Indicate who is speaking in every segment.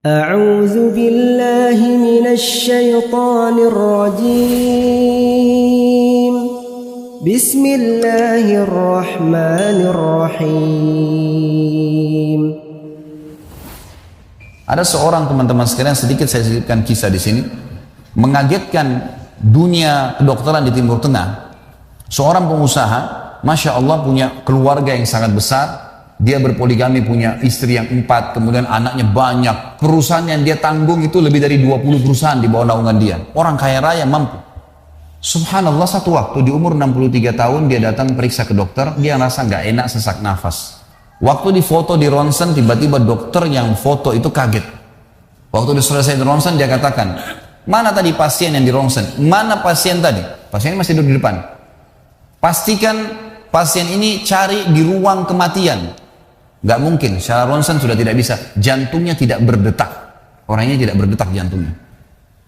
Speaker 1: أعوذ بالله من الشيطان الرجيم بسم الله الرحمن الرحيم.
Speaker 2: Ada seorang teman-teman sekalian, sedikit saya sisipkan kisah di sini, mengagetkan dunia kedokteran di Timur Tengah. Seorang pengusaha, Masya Allah, punya keluarga yang sangat besar. Dia berpoligami, punya istri yang 4, kemudian anaknya banyak. Perusahaan yang dia tanggung itu lebih dari 20 perusahaan di bawah naungan dia. Orang kaya raya, mampu. Subhanallah, satu waktu di umur 63 tahun dia datang periksa ke dokter. Dia rasa nggak enak, sesak nafas. Waktu difoto di ronsen, tiba-tiba dokter yang foto itu kaget. Waktu selesai di ronsen, dia katakan, mana tadi pasien yang di ronsen? Mana pasien tadi? Pasien masih duduk di depan. Pastikan pasien ini cari di ruang kematian. Gak mungkin, secara ronsen sudah tidak bisa. Jantungnya tidak berdetak. Orangnya tidak berdetak jantungnya.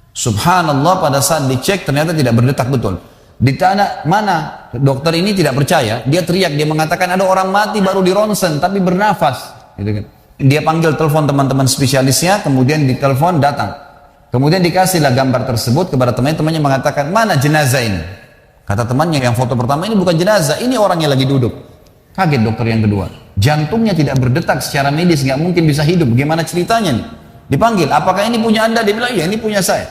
Speaker 2: Subhanallah, pada saat dicek ternyata tidak berdetak betul. Ditanya mana, dokter ini tidak percaya. Dia teriak, dia mengatakan ada orang mati baru di ronsen tapi bernafas. Gitu kan. Dia panggil telepon teman-teman spesialisnya, kemudian ditelepon datang. Kemudian dikasihlah gambar tersebut kepada temannya mengatakan, mana jenazah ini? Kata temannya yang foto pertama, ini bukan jenazah, ini orangnya lagi duduk. Kaget dokter yang kedua. Jantungnya tidak berdetak secara medis, nggak mungkin bisa hidup. Bagaimana ceritanya nih? Dipanggil, apakah ini punya Anda? Dia bilang, iya ini punya saya.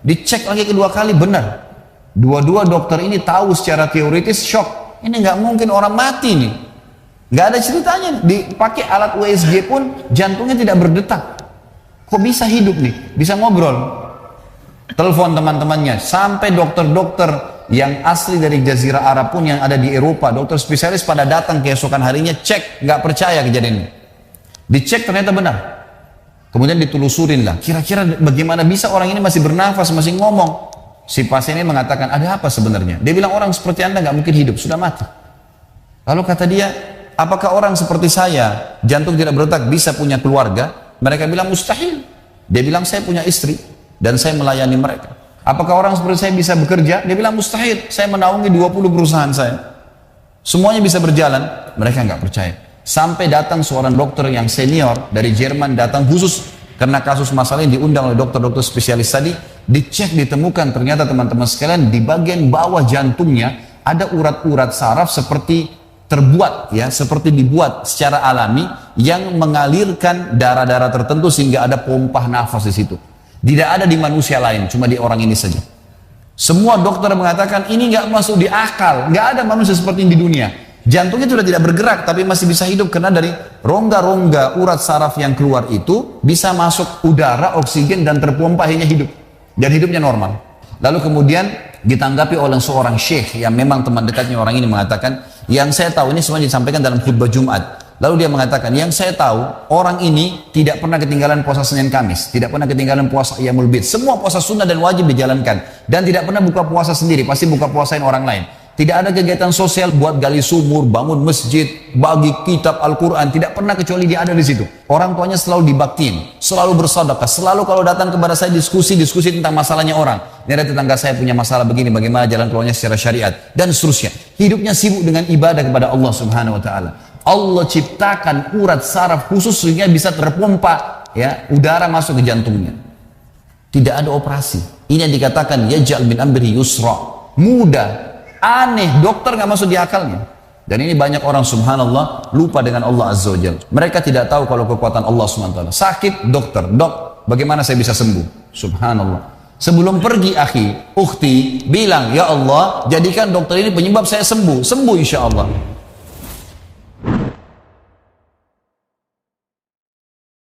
Speaker 2: Dicek lagi kedua kali, benar. Dua-dua dokter ini tahu secara teoritis, shock. Ini nggak mungkin orang mati nih. Nggak ada ceritanya. Dipakai alat USG pun jantungnya tidak berdetak. Kok bisa hidup nih? Bisa ngobrol. Telepon teman-temannya. Sampai dokter-dokter yang asli dari Jazirah Arab pun yang ada di Eropa, dokter spesialis pada datang keesokan harinya, cek, nggak percaya kejadian ini. Dicek ternyata benar. Kemudian ditelusurin lah, kira-kira bagaimana bisa orang ini masih bernafas, masih ngomong. Si pasien ini mengatakan, ada apa sebenarnya? Dia bilang, orang seperti Anda nggak mungkin hidup, sudah mati. Lalu kata dia, apakah orang seperti saya, jantung tidak berdetak, bisa punya keluarga? Mereka bilang mustahil. Dia bilang, saya punya istri dan saya melayani mereka. Apakah orang seperti saya bisa bekerja? Dia bilang mustahil, saya menaungi 20 perusahaan saya. Semuanya bisa berjalan. Mereka nggak percaya. Sampai datang seorang dokter yang senior dari Jerman, datang khusus karena kasus masalah ini, diundang oleh dokter-dokter spesialis tadi. Dicek, ditemukan ternyata teman-teman sekalian di bagian bawah jantungnya ada urat-urat saraf seperti terbuat, ya, seperti dibuat secara alami yang mengalirkan darah-darah tertentu sehingga ada pompa nafas di situ. Tidak ada di manusia lain, cuma di orang ini saja. Semua dokter mengatakan ini nggak masuk di akal, nggak ada manusia seperti ini di dunia. Jantungnya sudah tidak bergerak, tapi masih bisa hidup karena dari rongga-rongga urat saraf yang keluar itu bisa masuk udara, oksigen dan terpompa, akhirnya hidup. Dan hidupnya normal. Lalu kemudian ditanggapi oleh seorang syekh yang memang teman dekatnya orang ini mengatakan, yang saya tahu ini semuanya disampaikan dalam khutbah Jumat. Lalu dia mengatakan, yang saya tahu, orang ini tidak pernah ketinggalan puasa Senin Kamis, tidak pernah ketinggalan puasa Ayyamul Bid. Semua puasa sunnah dan wajib dijalankan. Dan tidak pernah buka puasa sendiri, pasti buka puasain orang lain. Tidak ada kegiatan sosial buat gali sumur, bangun masjid, bagi kitab Al-Quran. Tidak pernah kecuali dia ada di situ. Orang tuanya selalu dibaktiin, selalu bersedekah, selalu kalau datang kepada saya diskusi tentang masalahnya orang. Ini ada tetangga saya punya masalah begini, bagaimana jalan keluarnya secara syariat, dan seterusnya. Hidupnya sibuk dengan ibadah kepada Allah Subhanahu Wa Taala. Allah ciptakan urat saraf khusus sehingga bisa terpompa, ya, udara masuk ke jantungnya. Tidak ada operasi. Ini yang dikatakan yaj'al min amri yusra. Mudah, aneh, dokter nggak masuk di akalnya. Dan ini banyak orang subhanallah lupa dengan Allah Azza wa Jalla. Mereka tidak tahu kalau kekuatan Allah Subhanahu wa taala. Sakit, dokter, dok, bagaimana saya bisa sembuh? Subhanallah. Sebelum pergi akhi, ukhti, bilang, ya Allah, jadikan dokter ini penyebab saya sembuh. Sembuh insya Allah.